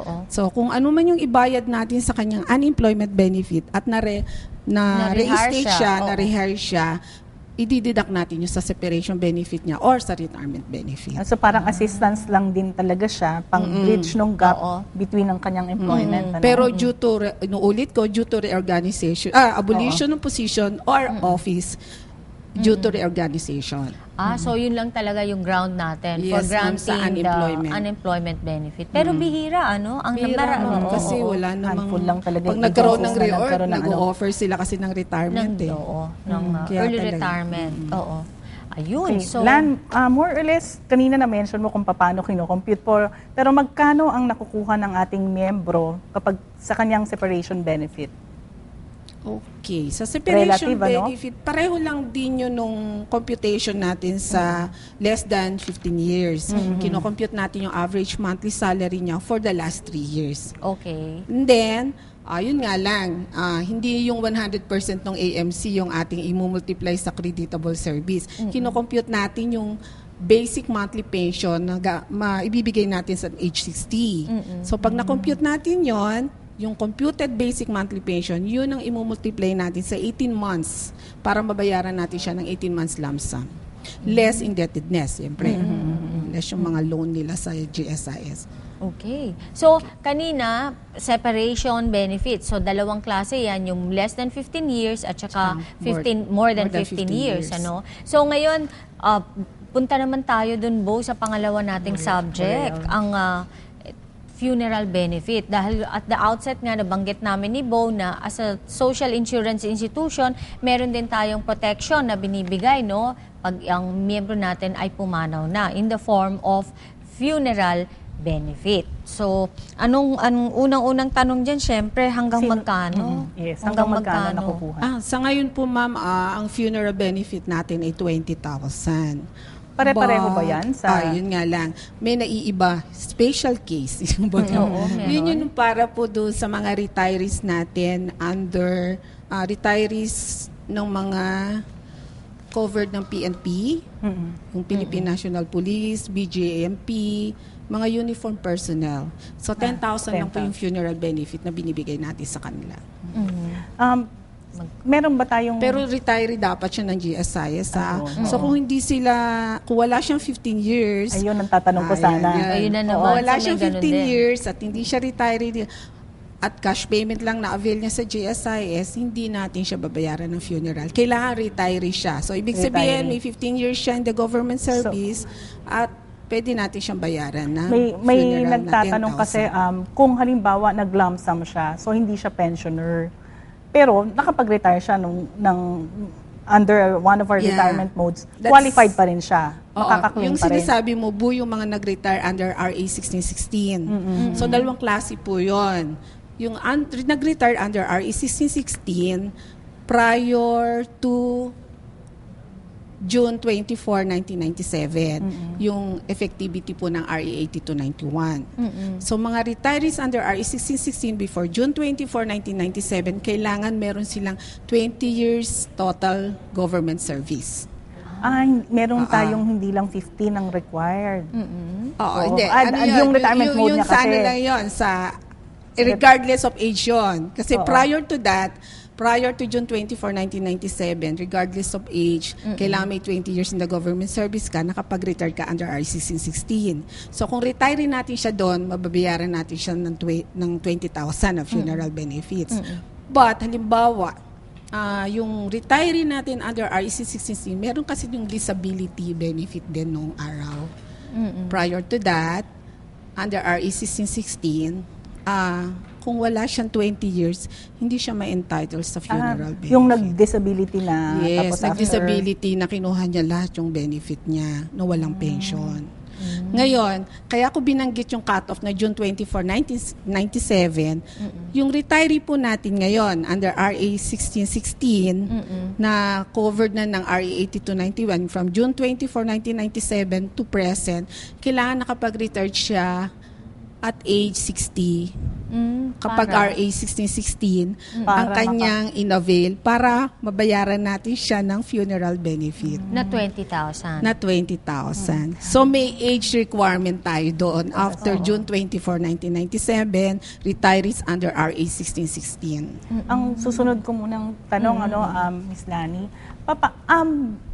Oo. So, kung ano man yung ibayad natin sa kanyang unemployment benefit at na-reinstate siya, na-rehire siya, i-deduct natin yung sa separation benefit niya or sa retirement benefit. So parang assistance lang din talaga siya pang bridge nung gap between ng kanyang employment. Ano? Pero due to reorganization, abolition ng position or office due to reorganization. So yun lang talaga yung ground natin for Yes, granting the unemployment benefit. Pero bihira, ano? Ang Bihira, kasi wala Handful namang, lang talaga pag yung nagkaroon ng agencies na reorg, nagkaroon ng nag-o-offer sila kasi ng retirement ng Kaya early talaga. retirement. Oo. Ayun. Okay. So, Lan, more or less, kanina na-mention mo kung paano kino-compute pero magkano ang nakukuha ng ating miyembro kapag sa kanyang separation benefit? Okay. Sa separation Relative, ano? benefit, pareho lang din yun nung computation natin sa less than 15 years. Kino-compute natin yung average monthly salary niya for the last 3 years. okay. And then, yun nga lang, hindi yung 100% ng AMC yung ating imumultiply sa creditable service. Kino-compute natin yung basic monthly pension na ibibigay natin sa age 60. So, pag na-compute natin yon, yung computed basic monthly pension, yun ang imumultiply natin sa 18 months para mabayaran natin siya ng 18 months lump sum. Less indebtedness, siyempre. Less yung mga loan nila sa GSIS. Okay. So, kanina, separation benefits. So, dalawang klase yan, yung less than 15 years at saka more than 15 years. Ano? So, ngayon, punta naman tayo dun, Bo, sa pangalawa nating subject, ang funeral benefit. Dahil at the outset nga, nabanggit namin ni Bo na as a social insurance institution, meron din tayong protection na binibigay, no? Pag ang miyembro natin ay pumanaw na in the form of funeral benefit. So, anong unang-unang tanong dyan, syempre, hanggang magkano? Yes, hanggang magkano nakukuha? Sa ngayon po, ma'am, ang funeral benefit natin ay 20,000. Pare-pareho ba yan? Yun nga lang. May naiiba. Special case. Yun yung para po doon sa mga retirees natin under retirees ng mga covered ng PNP, yung Philippine National Police, BJMP, mga uniform personnel. So, 10,000 lang po yung funeral benefit na binibigay natin sa kanila. Meron ba tayong... Pero retiree dapat siya ng GSIS. So kung wala siyang 15 years... Ayun ang tatanong ko sana. Ayun na naman. Wala siyang 15 years at hindi siya retiree at cash payment lang na-avail niya sa GSIS, hindi natin siya babayaran ng funeral. Kailangan retiree siya. So ibig sabihin, may 15 years siya in the government service at pwede natin siyang bayaran na may funeral nagtatanong na 10,000. kasi kung halimbawa nag-lump sum siya, so hindi siya pensioner. Pero nakapag-retire siya under one of our retirement modes, qualified pa rin siya. Makaka-claim yung pa rin. sinasabi mo, Bu, yung mga nag-retire under RA 1616. So, dalawang klase po yon. Yung nag-retire under RA 1616 prior to June 24, 1997, yung effectivity po ng RA 8291. So mga retirees under RA 1616 before June 24, 1997, kailangan meron silang 20 years total government service. Meron tayong hindi lang 15 ang required. Hindi. Yung retirement mode niya kasi. Lang yun, regardless of age yun. Kasi prior to that, prior to June 24, 1997, regardless of age, kailangan may 20 years in the government service ka, nakapag-retire ka under RA 1616. So kung retiree natin siya doon, mababayaran natin siya ng 20,000 na funeral benefits. But halimbawa, yung retiree natin under RA 1616, meron kasi yung disability benefit din nung araw. Prior to that, under RA 1616, kung wala siyang 20 years, hindi siya ma-entitle sa funeral benefit. Yung nag-disability na. Yes, nag-disability na kinuha niya lahat yung benefit niya na walang pension. Ngayon, kaya ko binanggit yung cut-off na June 24, 1997, yung retiree po natin ngayon under RA 1616 na covered na ng RA 8291 from June 24, 1997 to present, kailangan nakapag-retire siya at age 60 Kapag para? RA 1616, ang Para kanyang inavail para mabayaran natin siya ng funeral benefit Na 20,000. na 20,000. So may age requirement tayo doon. After June 24, 1997, retirees under RA 1616. Ang susunod ko munang tanong, Miss Lani,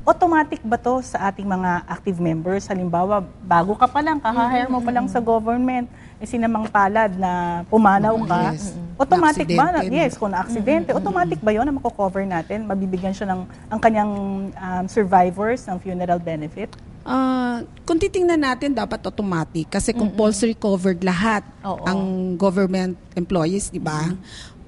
automatic ba to sa ating mga active members? Halimbawa, bago ka pa lang, kaka-hire mo pa lang sa government, sinamang palad na pumanaw ka, Yes. automatic ba? Na-aksidente, Yes, kung na-aksidente, automatic ba yun na mako-cover natin? Mabibigyan siya ng ang kanyang survivors ng funeral benefit? Kung titingnan natin, dapat automatic kasi compulsory covered lahat Oo. ang government employees, di ba?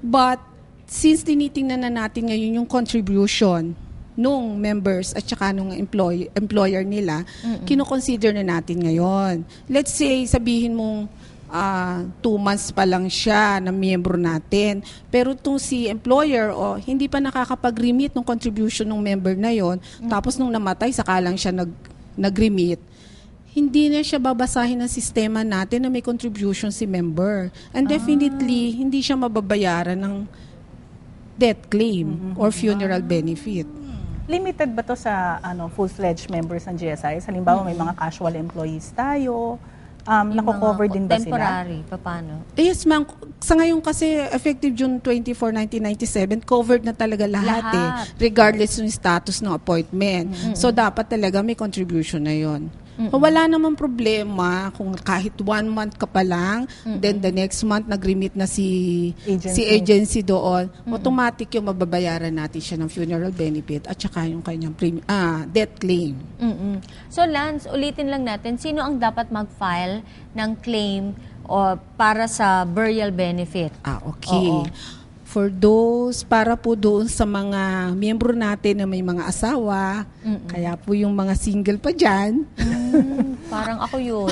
But since tinitingnan na natin ngayon yung contribution nung members at saka nung employer nila, kino-consider na natin ngayon. Let's say, sabihin mong 2 months pa lang siya na miyembro natin. Pero itong si employer, hindi pa nakakapag-remit ng contribution ng member na yon, tapos nung namatay, saka lang siya nag-remit, hindi na siya babasahin ng sistema natin na may contribution si member. And definitely, hindi siya mababayaran ng death claim or funeral benefit. Limited ba to sa full-fledged members ng GSIS? Halimbawa, may mga casual employees tayo, nako-cover din ba sila? Temporary, paano? Yes, ma'am. Sa ngayon kasi, effective June 24, 1997, covered na talaga lahat. Regardless ng status ng appointment. So, dapat talaga may contribution na yon. Wala namang problema kung kahit 1 month ka pa lang, then the next month nag-remit na si agency doon, automatic yung mababayaran natin siya ng funeral benefit at saka yung kanyang death claim. So Lance, ulitin lang natin, sino ang dapat mag-file ng claim o para sa burial benefit? Okay. Oo. For those, para po doon sa mga miyembro natin na may mga asawa, kaya po yung mga single pa dyan, Parang ako yun.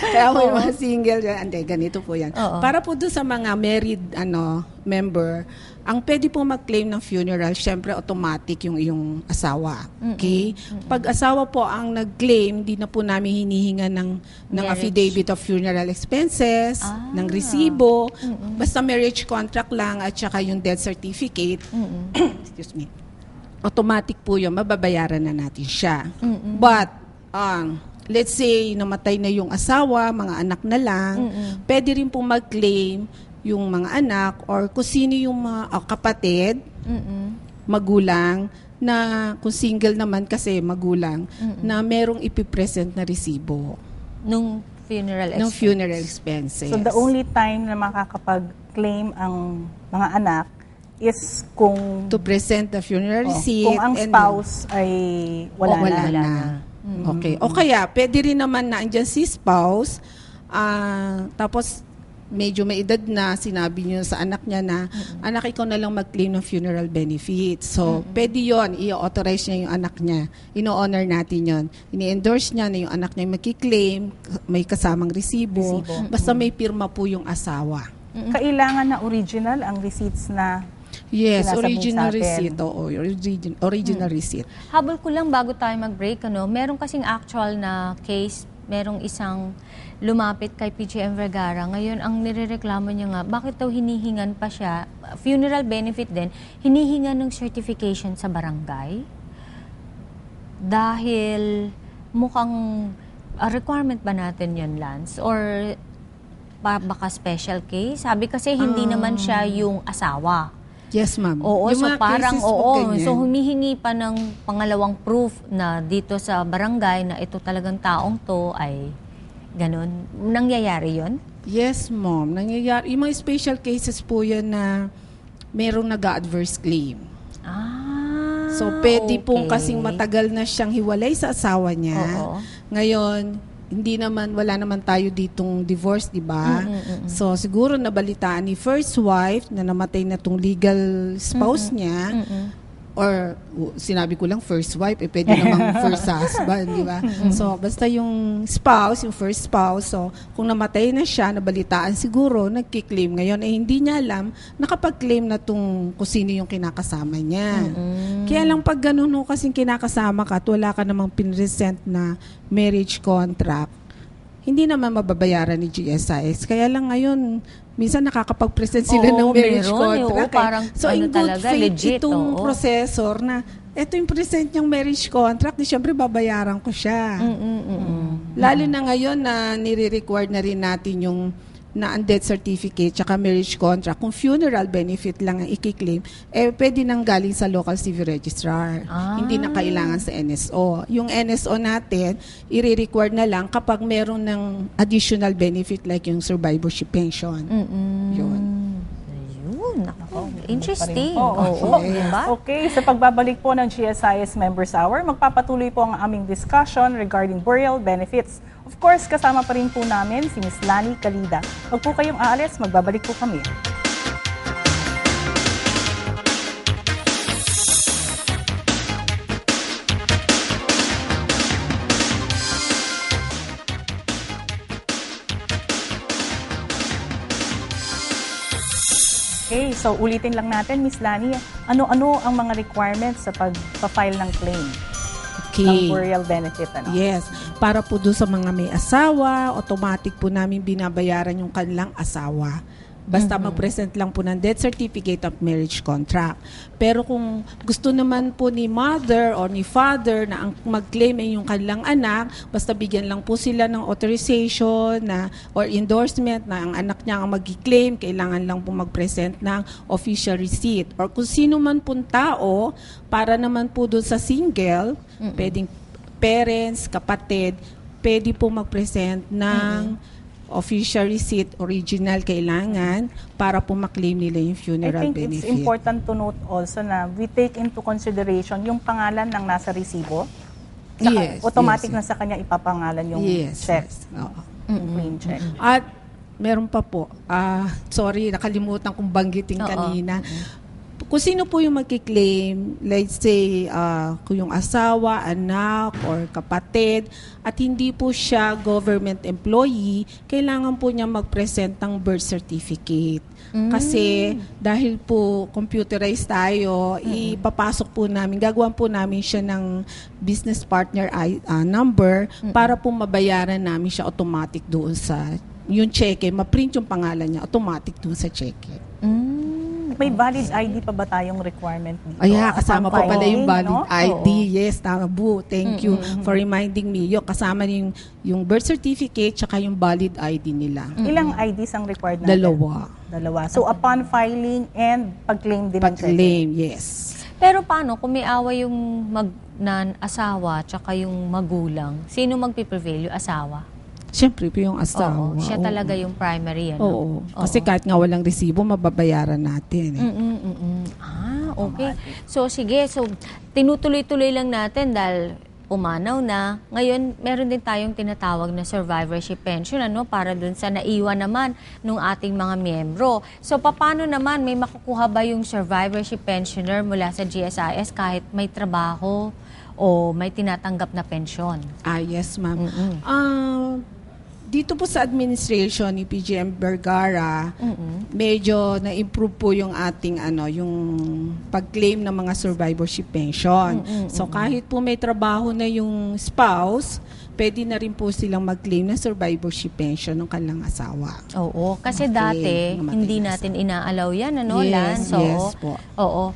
kaya po yung mga single dyan, hindi, ganito po yan. Oo. Para po doon sa mga married member, ang pwede po mag-claim ng funeral, syempre automatic yung iyong asawa. Okay? Pag asawa po ang nag-claim, di na po namin hinihinga ng Marriage. affidavit of funeral expenses, ng resibo, basta marriage contract lang at saka yung death certificate. Excuse me. Automatic po yun, mababayaran na natin siya. But, let's say, namatay na yung asawa, mga anak na lang, pwede rin po mag-claim yung mga anak or kung sino yung mga kapatid, magulang, na kung single naman kasi magulang, na merong ipipresent na resibo Nung funeral ng funeral expenses. So the only time na makakapag-claim ang mga anak is kung to present the funeral receipt. kung ang and spouse ay wala na. Okay. O kaya, pwede rin naman na andyan si spouse, tapos medyo may edad na, sinabi niyo sa anak niya na, anak, ikaw na lang mag-claim ng funeral benefit. So, pwede yun, i-authorize niya yung anak niya. Ino-honor natin yun. Ini-endorse niya na yung anak niya mag-claim, may kasamang resibo. Basta may pirma po yung asawa. Kailangan na original ang receipts na Yes, sinasabing original sa atin. receipt. Oo, original receipt. Habol ko lang bago tayo mag-break, meron kasing actual na case, merong isang lumapit kay PGM Vergara. Ngayon, ang nirereklamo niya nga, bakit daw hinihingan pa siya, funeral benefit din, hinihingan ng certification sa barangay? Dahil mukhang requirement ba natin yun, Lance? Or baka special case? Sabi kasi hindi naman siya yung asawa. Yes, ma'am. Oo, Yung so mga parang cases po ganyan. so humihingi pa ng pangalawang proof na dito sa barangay na ito talagang taong to ay ganun. Nangyayari yon? Yes, ma'am. Nangyayari. Yung mga special cases po yan na merong nag-adverse claim. So, pwede po kasing matagal na siyang hiwalay sa asawa niya. Oo. Ngayon, wala naman tayo ditong divorce, di ba? So, siguro nabalitaan ni first wife na namatay na tong legal spouse niya, or sinabi ko lang first wife, pwede namang first husband, di ba? So, basta yung spouse, yung first spouse, so, kung namatay na siya, nabalitaan siguro, nagkiklaim ngayon, hindi niya alam, nakapag-claim na kung sino yung kinakasama niya. Kaya lang pag ganun kasing kinakasama ka at wala ka namang pinresent na marriage contract, hindi naman mababayaran ni GSIS. Kaya lang ngayon, minsan nakakapag-present sila Oo, ng marriage meron, contract. oo, parang so in ano good talaga, faith, legit, itong oo. processor na, ito yung present niyang marriage contract, di syempre babayaran ko siya. Lalo na ngayon na nire-require na rin natin yung na ang death certificate tsaka marriage contract, kung funeral benefit lang ang i-claim, pwede nang galing sa local civil registrar. Hindi na kailangan sa NSO. Yung NSO natin, i-require na lang kapag meron ng additional benefit like yung survivorship pension. Yun. Ayun, nako. Interesting. Oo. Oo, diba? Okay, sa pagbabalik po ng GSIS Members Hour, magpapatuloy po ang aming discussion regarding burial benefits. Of course, kasama pa rin po namin si Ms. Lani Calida. Huwag po kayong aalis, magbabalik po kami. Okay, so ulitin lang natin, Ms. Lani, ano-ano ang mga requirements sa pag-file ng claim ng burial benefit? Yes. Para po doon sa mga may asawa, automatic po namin binabayaran yung kanilang asawa. Basta mag-present lang po ng death certificate of marriage contract. Pero kung gusto naman po ni mother or ni father na ang mag-claim ay yung kanilang anak, basta bigyan lang po sila ng authorization na or endorsement na ang anak niya ang mag-claim, kailangan lang po mag-present ng official receipt. Or kung sino man po tao, para naman po doon sa single, pwedeng parents, kapatid, pwede po mag-present ng official receipt, original kailangan para po maklaim nila yung funeral I think benefit. it's important to note also na we take into consideration yung pangalan ng nasa resibo. Yes, automatic yes. na sa kanya ipapangalan yung check. Yes. Oo. Yung plain check. At meron pa po, sorry, nakalimutan kong banggitin kanina. Kung sino po yung magkiklaim, let's say, kung yung asawa, anak, or kapatid, at hindi po siya government employee, kailangan po niya mag-present ng birth certificate. Kasi dahil po computerized tayo, ipapasok po namin, gagawan po namin siya ng business partner number para po mabayaran namin siya automatic doon sa yung cheque, ma-print yung pangalan niya automatic doon sa cheque. May valid ID pa ba tayong requirement dito? Kasama pa pala yung valid ID. Oo. Yes, tama po. Thank you for reminding me. Kasama yung birth certificate tsaka yung valid ID nila. Ilang IDs ang required natin? Dalawa. So upon filing and pag-claim din ng check. Pag-claim, yes. Pero paano kung may awa yung asawa tsaka yung magulang? Sino magpiprevail? Yung asawa? Siyempre po yung asawa. Oo, siya talaga yung primary. Oo. Kasi kahit nga walang resibo, mababayaran natin. Okay. So, sige. So, tinutuloy-tuloy lang natin dahil umanaw na. Ngayon, meron din tayong tinatawag na survivorship pension, para dun sa naiwan naman ng ating mga miyembro. So, paano naman may makukuha ba yung survivorship pensioner mula sa GSIS kahit may trabaho o may tinatanggap na pensyon? Yes, ma'am. Dito po sa administration ni PGM Vergara, medyo na-improve po yung ating yung pag-claim ng mga survivorship pension. So kahit po may trabaho na yung spouse, pwede na rin po silang mag-claim ng survivorship pension ng kanilang asawa. Oo, kasi dati hindi natin inaalaw yan, Lan? So, yes po. Oo.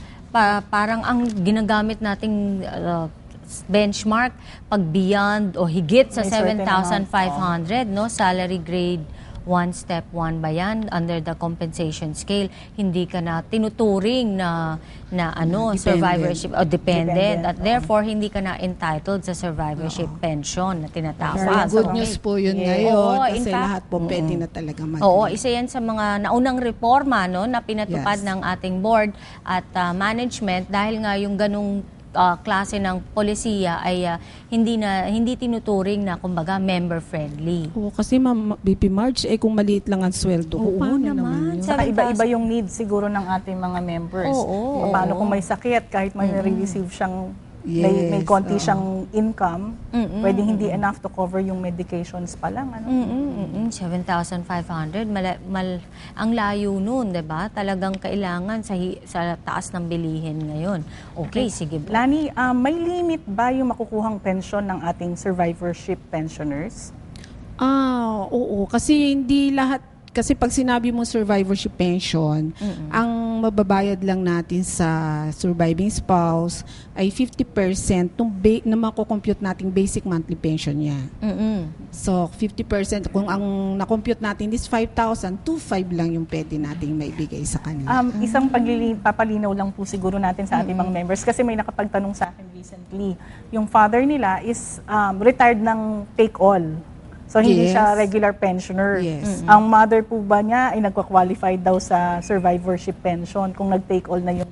Parang ang ginagamit nating benchmark pag beyond o higit sa 7,500 salary grade 1 step 1 ba yan under the compensation scale, hindi ka na tinuturing na survivorship o dependent at therefore hindi ka na entitled sa survivorship pension na tinatawag. Good news po yun ngayon kasi fact, lahat po pwede na talaga mag- Oo, isa yan sa mga naunang reforma na pinatupad ng ating board at management dahil nga yung ganung klase ng polisiya ay hindi tinuturing na kumbaga member friendly. Oo, kasi Ma'am BP Marge, kung maliit lang ang sweldo ko, paano naman yun? Saka iba-iba yung needs siguro ng ating mga members. Paano kung may sakit, kahit may receive siyang may konti siyang income, pwedeng hindi enough to cover yung medications pa lang. 7,500, ang layo nun, diba? Talagang kailangan sa taas ng bilihin ngayon. Okay, sige. Lani, may limit ba yung makukuhang pensyon ng ating survivorship pensioners? Oo. Kasi hindi lahat, kasi pag sinabi mo survivorship pension, ang mababayad lang natin sa surviving spouse ay 50% na makukompute nating basic monthly pension niya. So, 50%, kung ang nakompute natin is 5,000, 2,500 lang yung pwede nating maibigay sa kanila. Isang papalinaw lang po siguro natin sa ating mga members kasi may nakapagtanong sa akin recently. Yung father nila is retired ng take-all. So, hindi Yes. siya regular pensioner. Yes. Ang mother po ba niya ay nagka-qualify daw sa survivorship pension kung nag-take all na yung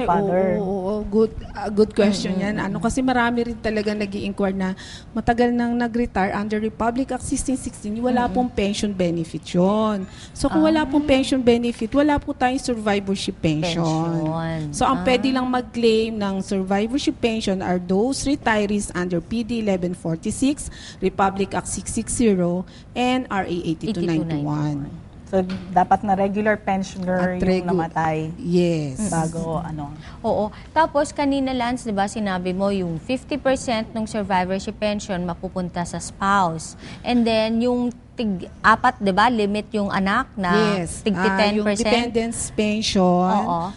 father? Oo. Good question yan. Kasi marami rin talaga nag-i-inquire na matagal nang nag-retire under Republic Act 1616, wala pong pension benefit yun. So, kung wala pong pension benefit, wala po tayong survivorship pension. So, ang pwede lang mag-claim ng survivorship pension are those retirees under PD 1146, Republic Act 660, and RA 8291. So, dapat na regular pensioner At yung namatay Yes. bago Oo. Tapos kanina, Lance, 'di ba, sinabi mo yung 50% ng survivorship pension mapupunta sa spouse. And then yung tig-apat, 'di ba, limit yung anak na Yes. tig 10%. Yung dependents pension,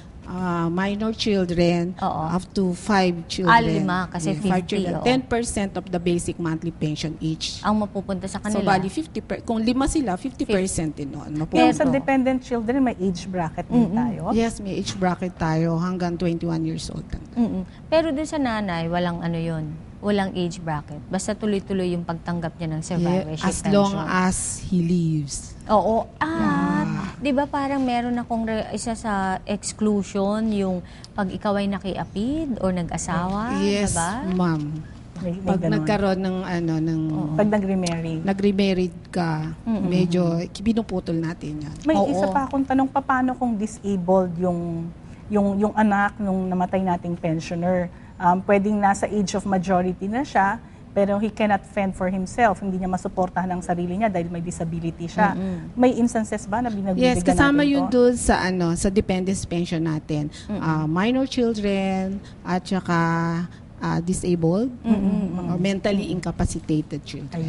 minor children, up to 5 children. 5 kasi 5 50, children. oo. 10% of the basic monthly pension each. Ang mapupunta sa So, kanila. bali, kung 5 sila, 50% din noon. Pero sa dependent children, may age bracket din tayo. Yes, may age bracket tayo hanggang 21 years old. Pero doon sa nanay, walang walang age bracket. Basta tuloy-tuloy yung pagtanggap niya ng survivorship As pension. long as he lives. Oo. Di ba parang meron akong isa sa exclusion, yung pag ikaw ay nakiapid or nag-asawa, Yes, diba? ma'am. May Pag ganun. nagkaroon ng Pag nag-remarry. nag-remarried ka, medyo pinuputol natin yan. May Oo. isa pa akong tanong, paano kung disabled yung anak nung namatay nating pensioner? Pwedeng nasa age of majority na siya, pero he cannot fend for himself. Hindi niya masuportahan ang sarili niya dahil may disability siya. May instances ba na binagbibigyan Yes, kasama natin yun to? doon sa dependence pension natin. Minor children at saka disabled or mentally incapacitated children.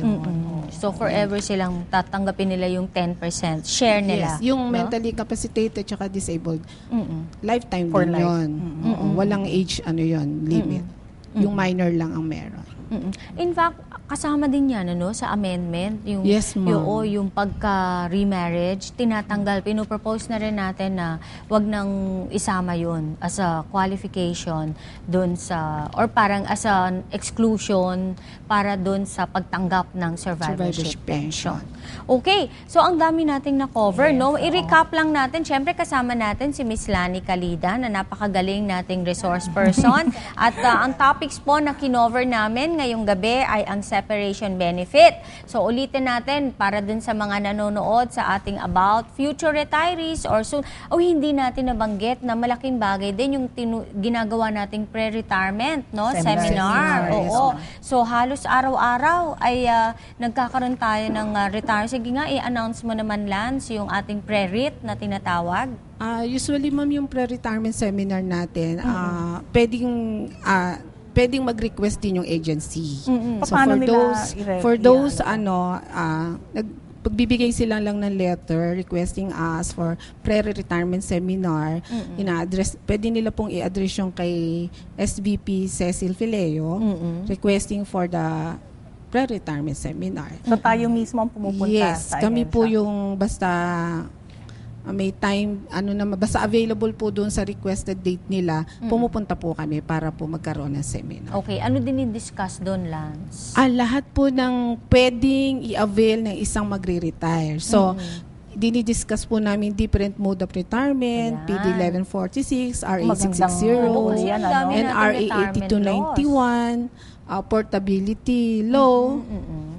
So forever silang tatanggapin nila yung 10% share nila. Yes, yung no? mentally incapacitated at disabled, lifetime For din life. yun. Oo, walang age limit. Yung minor lang ang meron. In fact, kasama din yan sa amendment. Yung, Yes, ma'am. yung pagka-remarriage, tinatanggal, pinopropose na rin natin na wag nang isama yun as a qualification dun sa, or parang as an exclusion para dun sa pagtanggap ng survivorship pension. Okay, so ang dami nating na-cover, no? I-recap lang natin, syempre kasama natin si Miss Lani Calida na napakagaling nating resource person at ang topics po na kinover namin ngayong gabi ay ang separation benefit. So ulitin natin para dun sa mga nanonood sa ating about future retirees or soon, hindi natin nabanggit na malaking bagay din yung ginagawa nating pre-retirement, no? Seminar. Oo. So halos araw-araw ay nagkakaroon tayo ng retire. Sige nga, i-announce mo naman, Lance, yung ating pre-rit na tinatawag. Usually, ma'am, yung pre-retirement seminar natin, pwedeng mag-request din yung agency. So Paano for those pagbibigay sila lang ng letter requesting us for pre-retirement seminar, pwede nila pong i-address yung kay SVP Cecil Fileo, requesting for the pre-retirement seminar. So tayo mismo ang pumupunta Yes, sa kami EDSA. po yung basta may time, basta available po doon sa requested date nila, pumupunta po kami para po magkaroon ng seminar. Okay, ano din i-discuss doon, Lance? Lahat po ng pwedeng i-avail ng isang magre-retire. So, dinidiscuss po namin different mode of retirement, PD 1146, RA 660, yan, and nating RA retirement 8291, portability law.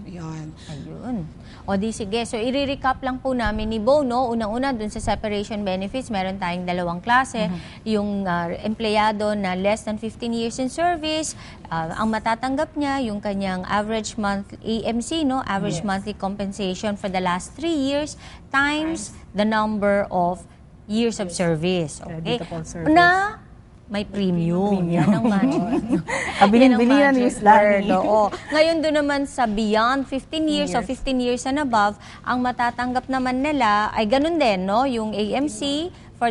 Yan. Ayun. O di sige, so i-recap lang po namin ni Bo, no? Unang-una, dun sa separation benefits, meron tayong dalawang klase. Yung empleyado na less than 15 years in service, ang matatanggap niya, yung kanyang average monthly AMC, no? Average monthly compensation for the last 3 years times the number of years of service. Okay? Creditable service. Na may premium. Yan ang magic. Kabiling-bili na ni Miss Lani. Oo. Ngayon doon naman sa beyond 15 years o 15 years and above, ang matatanggap naman nila ay ganun din, no? Yung AMC for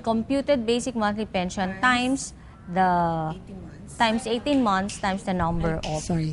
computed basic monthly pension times the 18 months. times the number of Sorry.